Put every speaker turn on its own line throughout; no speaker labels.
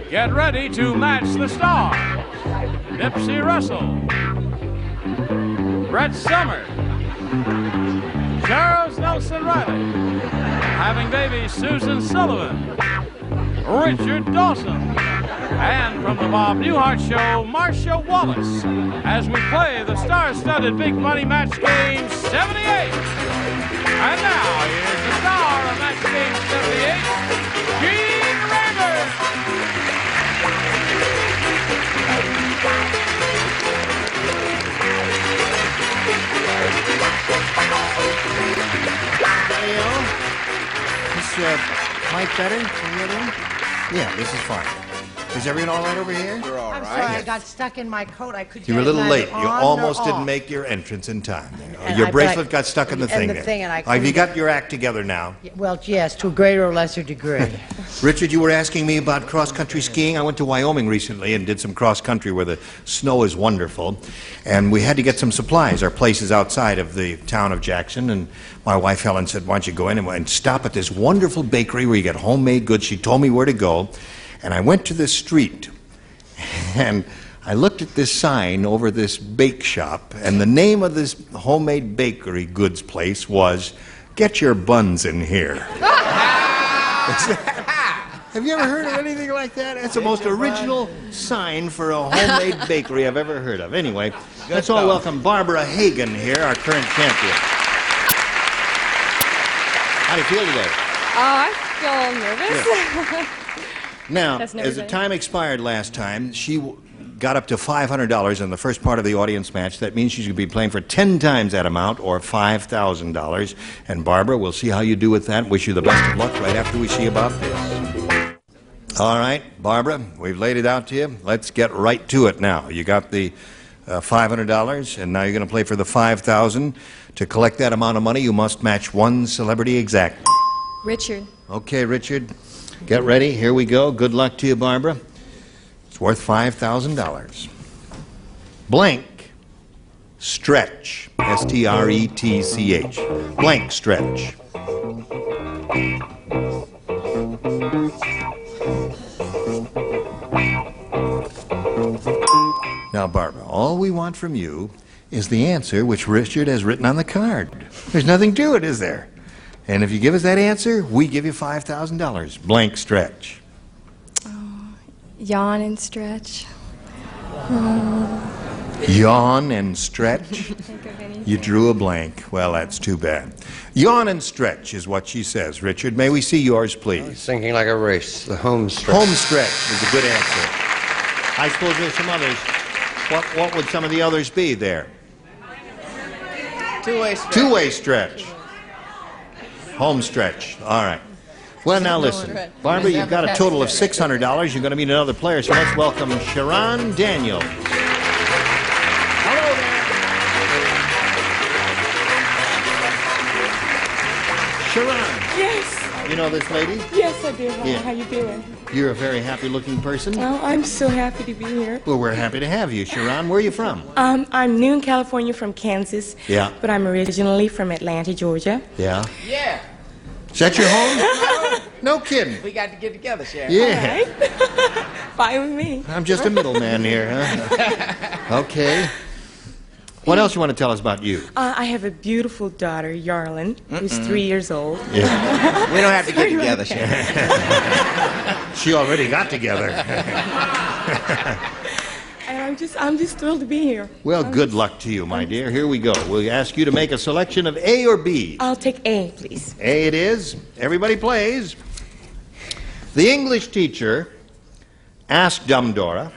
Get ready to match the star. Nipsey Russell, Brett Somers, Charles Nelson Riley, having baby Susan Sullivan, Richard Dawson, and from the Bob Newhart Show, Marcia Wallace, as we play the star-studded Big Money Match Game 78. And now, here's the star of Match Game 78, Gene Rayburn.
Is Mike better? Yeah, this is fine. Is everyone all right over here?
We're all
I'm
right.
sorry, I got stuck in my coat. I could
You were a
get it
little
neither
late. You
on
almost
nor
didn't
off.
make your entrance in time.
And
Your
I-
bracelet
but I-
got stuck in the
and
thing
the
there.
thing, and I
Have you
couldn't-
got your act together now?
Well, yes, to a greater or lesser degree.
Richard, you were asking me about cross-country skiing. I went to Wyoming recently and did some cross-country where the snow is wonderful. And we had to get some supplies. Our place is outside of the town of Jackson. And my wife, Helen, said, why don't you go in and stop at this wonderful bakery where you get homemade goods. She told me where to go. And I went to this street. And I looked at this sign over this bake shop. And the name of this homemade bakery goods place was, Get Your Buns in Here. Have you ever heard of anything like that? That's the most original sign for a homemade bakery I've ever heard of. Anyway, let's all welcome Barbara Hagan here, our current champion. How do you feel today?
I feel nervous.
Now,
That's
as the
nervous.
time expired last time, she got up to $500 in the first part of the audience match. That means she's going to be playing for 10 times that amount, or $5,000. And Barbara, we'll see how you do with that. Wish you the best of luck right after we see about this. All right, Barbara, we've laid it out to you. Let's get right to it now. You got the $500, and now you're going to play for the $5,000. To collect that amount of money, you must match one celebrity exactly.
Richard.
Okay, Richard, get ready. Here we go. Good luck to you, Barbara. It's worth $5,000. Blank stretch. S-T-R-E-T-C-H. Blank stretch. Now, Barbara, all we want from you is the answer which Richard has written on the card. There's nothing to it, is there? And if you give us that answer, we give you $5,000. Blank stretch.
Yawn and stretch.
Yawn and stretch.
Think of anything.
You drew a blank. Well, that's too bad. Yawn and stretch is what she says. Richard, may we see yours, please?
Thinking like a race, the home stretch.
Home stretch is a good answer. I suppose there's some others. What would some of the others be there?
Two-way stretch.
Two-way stretch. Home stretch. All right. Well, now listen. Barbara, you've got a total of $600. You're going to meet another player, so let's welcome Sharon Daniels. Hello there. Sharon,
Yes.
you know this lady?
Yes, I do. How,
Yeah.
how you doing?
You're a very happy-looking person.
Oh, I'm so happy to be here.
Well, we're happy to have you. Sharon, where are you from?
I'm new in California from Kansas.
Yeah.
But I'm originally from Atlanta, Georgia.
Yeah.
Yeah,
Is that your home? No kidding.
we got to get together, Sharon.
Yeah.
Right? Fine with me.
I'm just a middleman here, huh? Okay. What else you want to tell us about you?
I have a beautiful daughter, Yarlin, who's 3 years old.
Yeah.
We don't have to get together, Sharon.
She already got together.
And I'm just thrilled to be here.
Well, good luck to you, my dear. Here we go. We'll ask you to make a selection of A or B.
I'll take A, please.
A it is. Everybody plays. The English teacher asked Dumb Dora,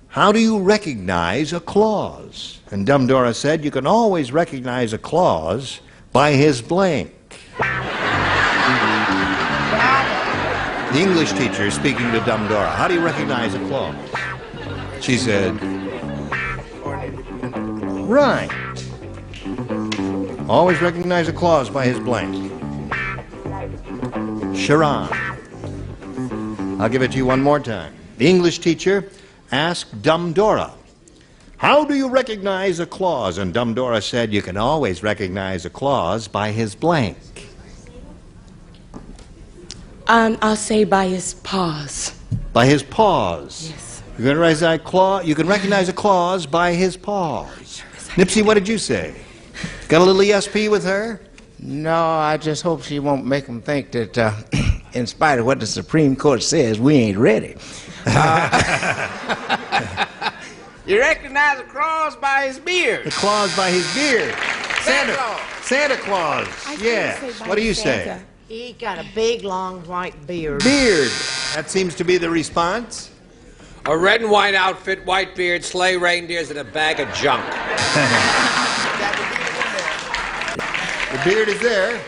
how do you recognize a clause? And Dumb Dora said, you can always recognize a clause by his blank. The English teacher is speaking to Dumb Dora. How do you recognize a clause? She said, right. Always recognize a clause by his blank. Sharon. I'll give it to you one more time. The English teacher asked Dumb Dora, how do you recognize a clause? And Dumb Dora said, you can always recognize a clause by his blank.
I'll say by his paws.
By his paws.
Yes.
You can recognize a clause by his paws. Nipsey, what did you say? Got a little ESP with her?
No, I just hope she won't make them think that, in spite of what the Supreme Court says, we ain't ready. You recognize a clause by his beard.
The clause by his beard.
Santa Claus.
Santa Claus.
I
Yes.
say by
What do you
Santa.
say?
He got a big, long, white beard.
Beard. That seems to be the response.
A red and white outfit, white beard, sleigh, reindeers, and a bag of junk.
The beard is there.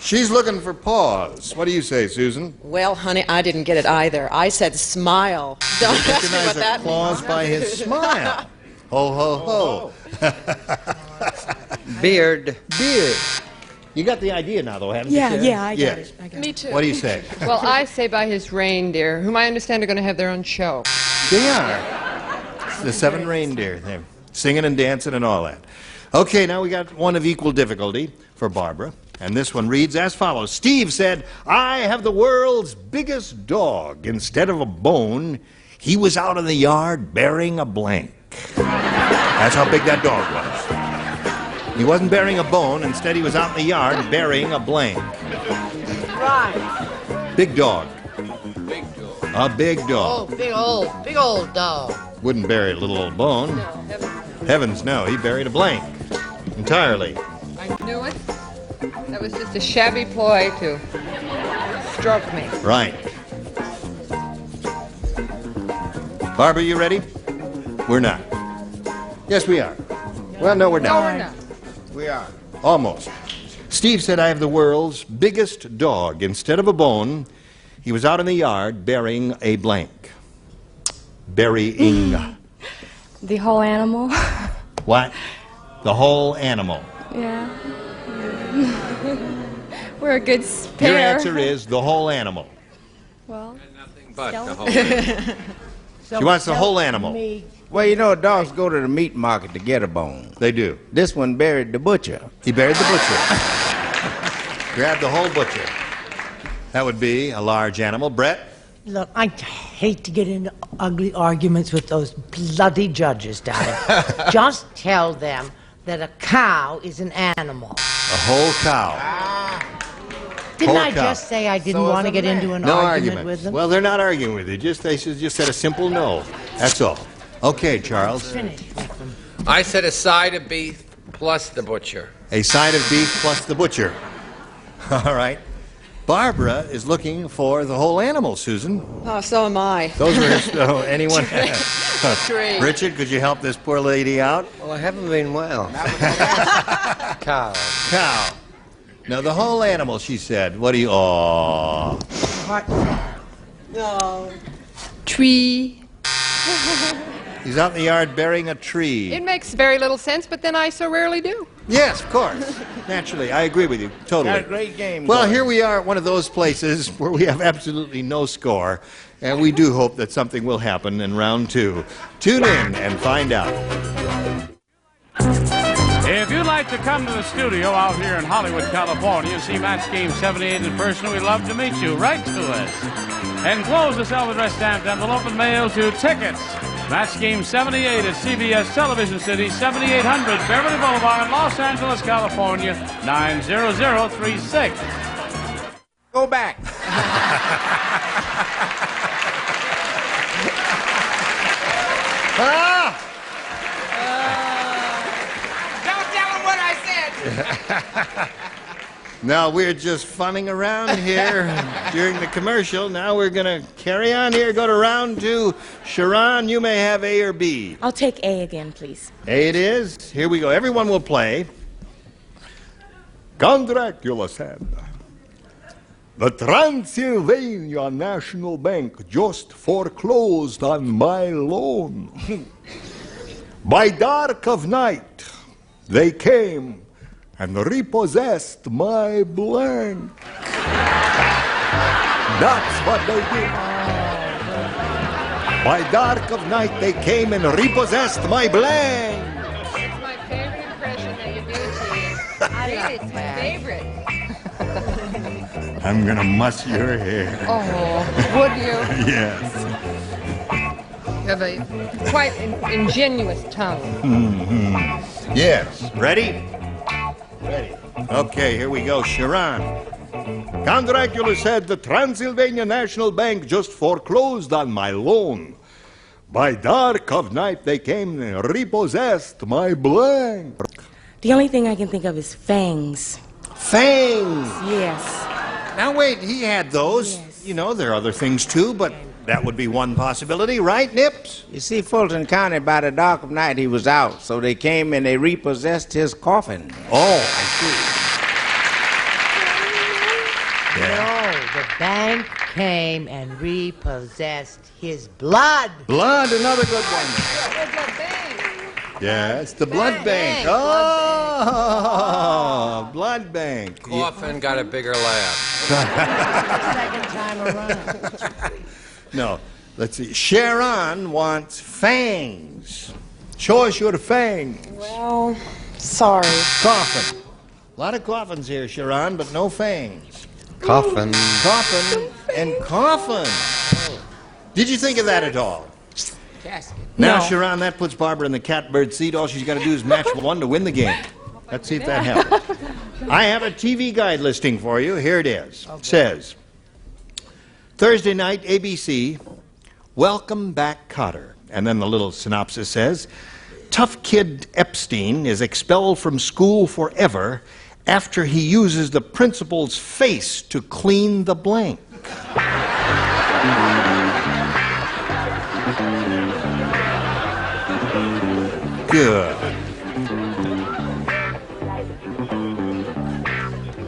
She's looking for paws. What do you say, Susan?
Well, honey, I didn't get it either. I said smile. Don't ask me
Recognize
what
a
that
clause
means.
by his smile. Ho, ho, ho.
Beard.
Beard. You got the idea now, though, haven't you?
Yeah,
Sharon?
yeah, I got
Yes.
it. I got
Me
it.
too.
What do you say?
Well, I say by his reindeer, whom I understand are going to have their own show.
They are. It's the 7 reindeer. They're singing and dancing and all that. Okay, now we got one of equal difficulty for Barbara. And this one reads as follows. Steve said, I have the world's biggest dog. Instead of a bone, he was out in the yard bearing a blank. That's how big that dog was. He wasn't bearing a bone. Instead, he was out in the yard bearing a blank.
Right.
Big dog. A big dog.
Oh, big old dog.
Wouldn't bury a little old bone. Heavens, no. He buried a blank. Entirely.
I knew it. That was just a shabby ploy to stroke me.
Right. Barbara, you ready? We're not. Yes, we are. Well, no, we're
No,
not.
we're not.
We are.
Almost. Steve said, I have the world's biggest dog. Instead of a bone, he was out in the yard burying a blank. Burying.
The whole animal.
What? The whole animal.
Yeah. We're a good pair.
Your answer is the whole animal.
Well,
Nothing but the whole.
She wants the whole animal.
Me.
Well, you know, dogs go to the meat market to get a bone.
They do.
This one buried the butcher.
He buried the butcher. Grabbed the whole butcher. That would be a large animal. Brett?
Look, I hate to get into ugly arguments with those bloody judges, Daddy. Just tell them that a cow is an animal.
A whole cow.
Didn't
Whole
I
cow.
just say I didn't
So is
want to
a
get
man.
into an
No
argument
argument.
with them?
Well, they're not arguing with you. They just said a simple no. That's all. Okay, Charles.
Finish with them.
I said a side of beef plus the butcher.
A side of beef plus the butcher. All right. Barbara is looking for the whole animal, Susan.
Oh, so am I.
Those were his, anyone?
Tree.
Richard, could you help this poor lady out?
Well, I haven't been well. Cow.
Cow. Now, the whole animal, she said. What do you... Aw.
No.
Tree.
He's out in the yard burying a tree.
It makes very little sense, but then I so rarely do.
Yes, of course. Naturally. I agree with you. Totally.
Got a great game
Well,
going.
here we are at one of those places where we have absolutely no score, and we do hope that something will happen in round 2. Tune in and find out.
If you'd like to come to the studio out here in Hollywood, California, and see Match Game 78 in person, we'd love to meet you. Write to us. Enclose a self-addressed stamped envelope and mail to Tickets. Match Game 78 at CBS Television City, 7800 Beverly Boulevard, Los Angeles, California, 90036.
Go back. Don't tell them what I said.
Now, we're just funning around here during the commercial. Now we're going to carry on here, go to round 2. Sharon, you may have A or B.
I'll take A again, please.
A it is. Here we go. Everyone will play. Count Dracula said, the Transylvania National Bank just foreclosed on my loan. By dark of night, they came and repossessed my blank. That's what they did. By dark of night, they came and repossessed my blank.
It's my favorite impression that you do, T. I think it's my favorite.
I'm gonna muss your hair.
Oh, would you?
Yes.
You have a quite ingenuous tongue.
Yes. Ready? Ready. Okay, here we go. Sharon. Count Dracula said the Transylvania National Bank just foreclosed on my loan. By dark of night they came and repossessed my blank.
The only thing I can think of is fangs.
Fangs.
Yes.
Now wait, he had those.
Yes.
You know, there are other things too, but that would be one possibility, right, Nips?
You see, Fulton County, by the dark of night, he was out, so they came and they repossessed his coffin.
Oh, I see.
No, the bank came and repossessed his blood.
Blood, another good one. Yes, the blood bank. Oh, blood bank.
Coffin got a bigger laugh.
Second time around.
No, let's see. Sharon wants fangs. Show us your fangs.
Well, sorry.
Coffin. A lot of coffins here, Sharon, but no fangs.
Coffin.
Coffin and coffin. Did you think of that at all?
Casket.
Now,
No.
Sharon, that puts Barbara in the catbird seat. All she's got to do is match one to win the game. Let's see if that helps. I have a TV guide listing for you. Here it is. It says, Thursday night, ABC, Welcome Back Kotter. And then the little synopsis says, tough kid Epstein is expelled from school forever after he uses the principal's face to clean the blank. Good.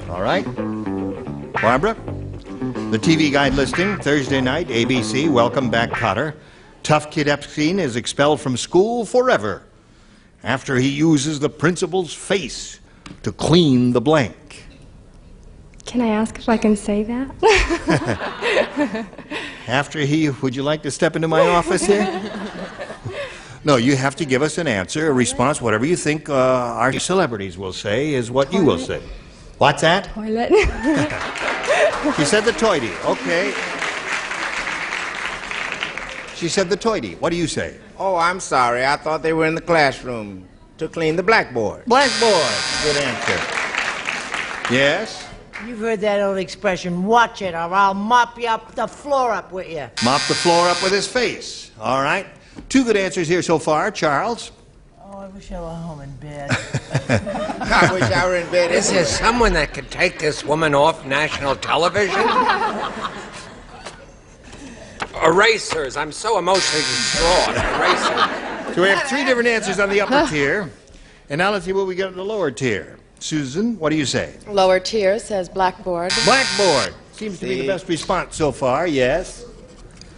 All right. Barbara? The TV guide listing, Thursday night, ABC, Welcome Back Kotter. Tough kid Epstein is expelled from school forever after he uses the principal's face to clean the blank.
Can I ask if I can say that?
Would you like to step into my office here? No, you have to give us an answer, a response, whatever you think our celebrities will say is what you will say. What's that?
Toilet.
She said the toity. Okay. She said the toity. What do you say?
Oh, I'm sorry. I thought they were in the classroom to clean the blackboard.
Blackboard. Good answer. Yes?
You've heard that old expression, watch it or I'll mop you up the floor up with you.
Mop the floor up with his face. All right. Two good answers here so far. Charles?
Oh, I wish I were home in bed.
I wish I were in bed.
Is there someone that could take this woman off national television? Erasers. I'm so emotionally distraught. Erasers.
So we have three different answers on the upper tier. And now let's see what we got in the lower tier. Susan, what do you say?
Lower tier says blackboard.
Blackboard. Seems to be the best response so far, yes.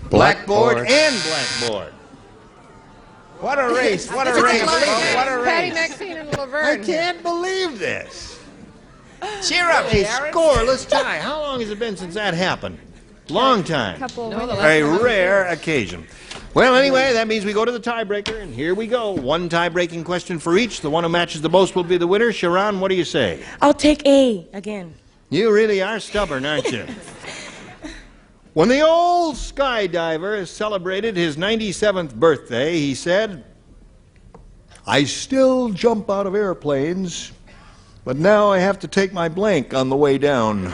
Blackboard.
And blackboard.
What a race. What a race. Oh, what a
Patty,
race.
Maxine, and
I
Laverne.
can't believe this.
Cheer up,
A
Sharon.
scoreless tie. How long has it been since that happened? Long time.
Couple
A rare occasion. Well, anyway, that means we go to the tiebreaker, and here we go. One tie-breaking question for each. The one who matches the most will be the winner. Sharon, what do you say?
I'll take A again.
You really are stubborn, aren't you? When the old skydiver celebrated his 97th birthday, he said, I still jump out of airplanes, but now I have to take my blank on the way down.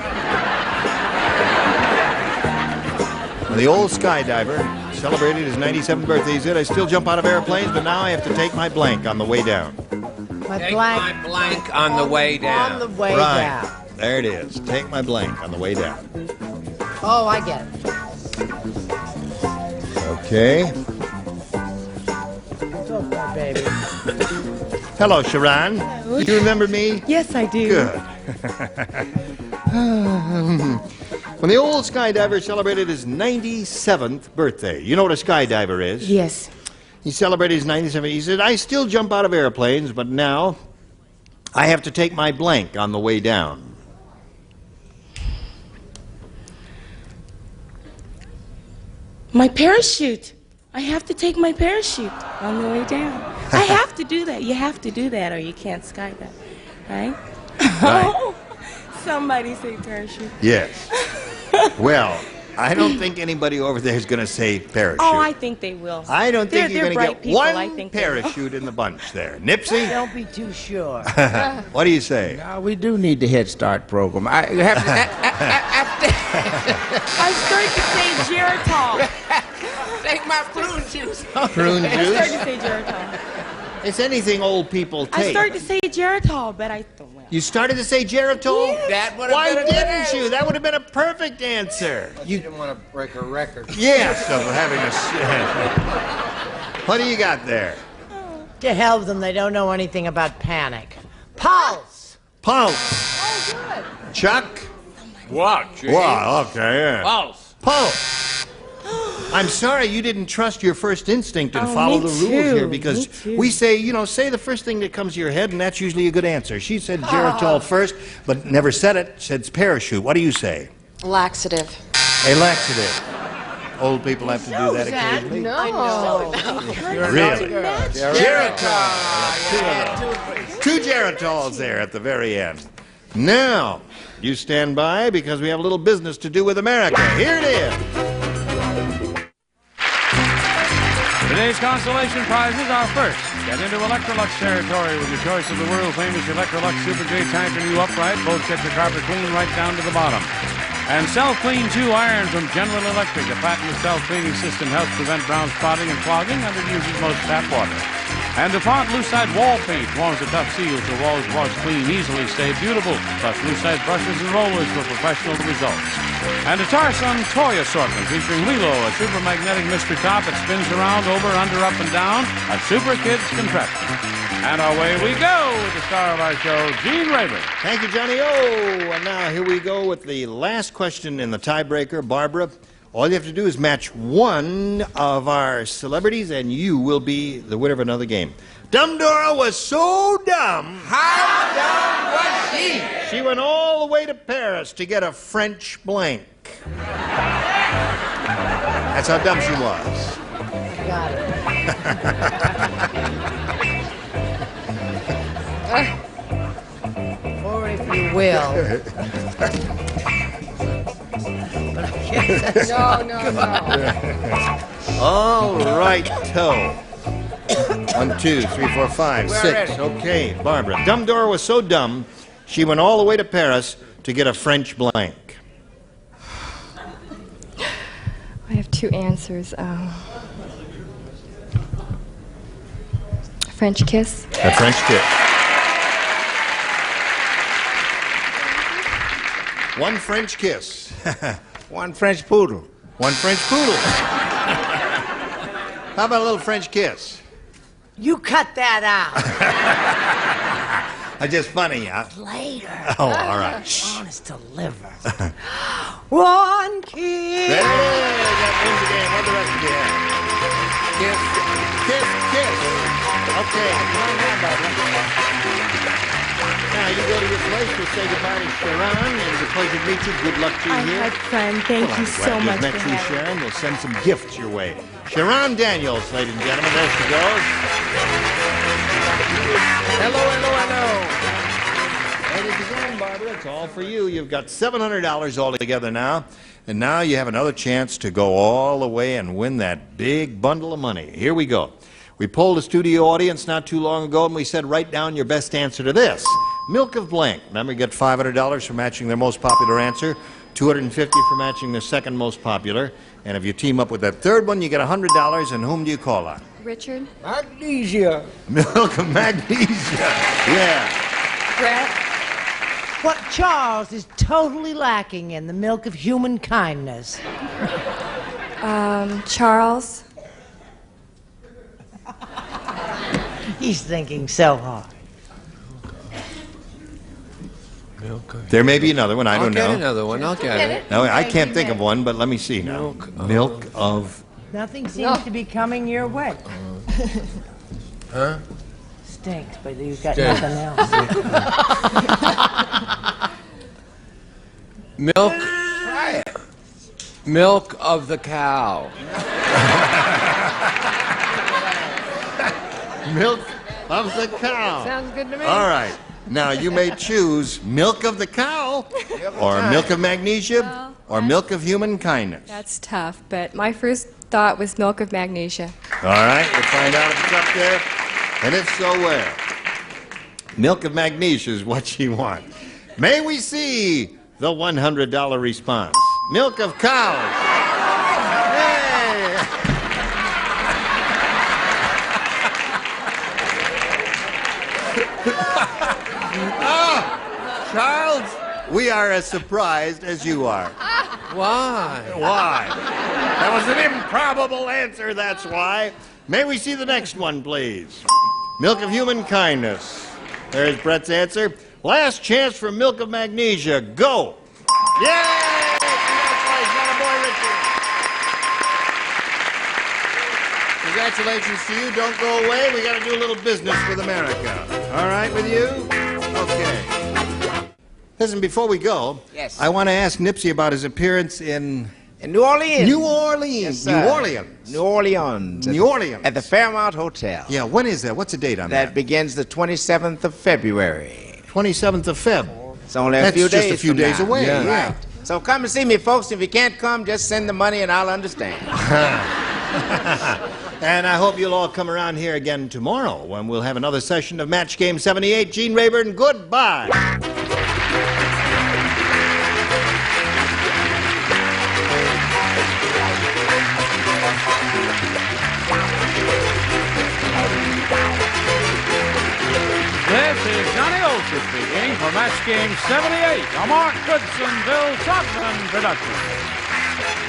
When the old skydiver celebrated his 97th birthday, he said, I still jump out of airplanes, but now I have to take my blank on the way down.
Take my blank on the way down.
On the way
Right.
down.
There it is. Take my blank on the way down.
Oh, I get it.
Okay.
Go for it, baby.
Hello, Sharon. Do you remember me?
Yes, I do.
Good. When the old skydiver celebrated his 97th birthday, you know what a skydiver is?
Yes.
He celebrated his 97th. He said, I still jump out of airplanes, but now I have to take my blank on the way down.
My parachute. I have to take my parachute on the way down. I have to do that. You have to do that or you can't skydive. Right?
Right.
Oh, Somebody say parachute.
Yes. Well, I don't think anybody over there is going to say parachute.
Oh, I think they will.
I don't think you're
They're
going to
bright
get
people. I
one
think they will.
parachute in the bunch there. Nipsey?
Don't be too sure.
What do you say?
We do need the Head Start program.
I started to say Geritol.
Take my prune juice.
Prune
I started
juice?
to say Geritol.
It's anything old people take.
I started to say Geritol, but I thought, well.
You started to say Geritol?
That would have
Why
been a good
didn't
answer.
you? That would have been a perfect answer.
You didn't want to break a record.
Yes, of having a... What do you got there?
To hell with them, they don't know anything about panic. Pulse!
Pulse.
Oh, good.
Chuck?
What?
Wow, okay, yeah.
Pulse.
Pulse. I'm sorry you didn't trust your first instinct and
Oh,
follow
me
the rules here
too,
because
me too.
we say, say the first thing that comes to your head and that's usually a good answer. She said Geritol first, but never said it. Said parachute. What do you say?
Laxative.
A laxative. Old people have to do that occasionally.
No.
Really? Geritol. Two Geritols there at the very end. Now, you stand by because we have a little business to do with America. Here it is.
Today's consolation prizes are first. Get into Electrolux territory with your choice of the world-famous Electrolux Super J Tanker New Upright. Both get your carpet clean right down to the bottom. And Self-Clean 2 Iron from General Electric. A patented self-cleaning system helps prevent brown spotting and clogging and reduces most tap water. And DuPont Lucite Wall Paint forms a tough seal so walls wash clean easily stay beautiful. Plus Lucite brushes and rollers for professional results. And a Tarsun toy assortment featuring Lilo, a super magnetic mystery top that spins around, over, under, up, and down. A super kids contraption. And away we go with the star of our show, Gene Rayburn.
Thank you, Johnny O. And now here we go with the last question in the tiebreaker. Barbara, all you have to do is match one of our celebrities and you will be the winner of another game. Dumb Dora was so dumb.
How dumb was she?
She went all the way to Paris to get a French blank. That's how dumb she was.
Got it. Or if you will.
No.
All right, toe. 1, 2, 3, 4, 5, 6. Okay, Barbara. Dumb Dora was so dumb, she went all the way to Paris to get a French blank.
I have two answers. French kiss.
A French kiss. One French kiss.
One French poodle.
One French poodle. How about a little French kiss?
You cut that out.
I just funny, huh?
Later.
Oh, all right.
Honest to liver. One kiss.
There it is. That wins the game. What the rest of you have? Kiss, kiss, kiss. Okay. Now you go to your place. We'll say goodbye to Sharon. It was a pleasure to meet you. Good luck to you
I
here.
had fun. Thank you so
Glad
much
you've met
for
you,
having me.
Sharon. We'll send some gifts your way. Sharon Daniels, ladies and gentlemen. There she goes. Hello, hello, hello. Ladies and gentlemen, Barbara, it's all for you. You've got $700 all together now. And now you have another chance to go all the way and win that big bundle of money. Here we go. We polled a studio audience not too long ago, and we said, write down your best answer to this. Milk of blank. Remember, you get $500 for matching their most popular answer, $250 for matching their second most popular. And if you team up with that third one, you get $100. And whom do you call on?
Richard.
Magnesia.
Milk of magnesia. Yeah.
Brett, what Charles is totally lacking in the milk of human kindness.
Charles.
He's thinking so hard.
There may be another one. I don't
I'll
know.
get another one. I'll get it.
No, I can't think of one, but let me see now. Milk of...
Nothing seems to be coming your way.
Huh?
Stinks, but you've got
Stinks.
nothing else.
Milk. Milk of the cow.
Milk of the cow.
Sounds good to me.
All right. Now, you may choose milk of the cow, or milk of magnesia, or milk of human kindness.
That's tough, but my first thought was milk of magnesia.
All right, we'll find out if it's up there. And if so, where? Milk of magnesia is what she wants. May we see the $100 response? Milk of cows. Hey! Charles, we are as surprised as you are.
Why?
Why? That was an improbable answer, that's why. May we see the next one, please? Milk of human kindness. There's Brett's answer. Last chance for milk of magnesia. Go! Yay! Congratulations, attaboy, Richard. Congratulations to you. Don't go away. We got to do a little business with America. All right with you? Okay. Listen, before we go,
Yes.
I want to ask Nipsey about his appearance in
New Orleans.
New Orleans.
Yes,
New
sir.
Orleans.
New Orleans.
New Orleans.
At the Fairmount Hotel.
Yeah, when is that? What's the date on
That
that?
begins the 27th of February.
27th of Feb.
It's only a
That's
few
just
days
a few
from
days
now.
away. Yeah.
Right. So come and see me, folks. If you can't come, just send the money and I'll understand.
And I hope you'll all come around here again tomorrow when we'll have another session of Match Game 78. Gene Rayburn, goodbye.
This is Johnny Olson speaking for Match Game 78, a Mark Goodson, Bill Todman production.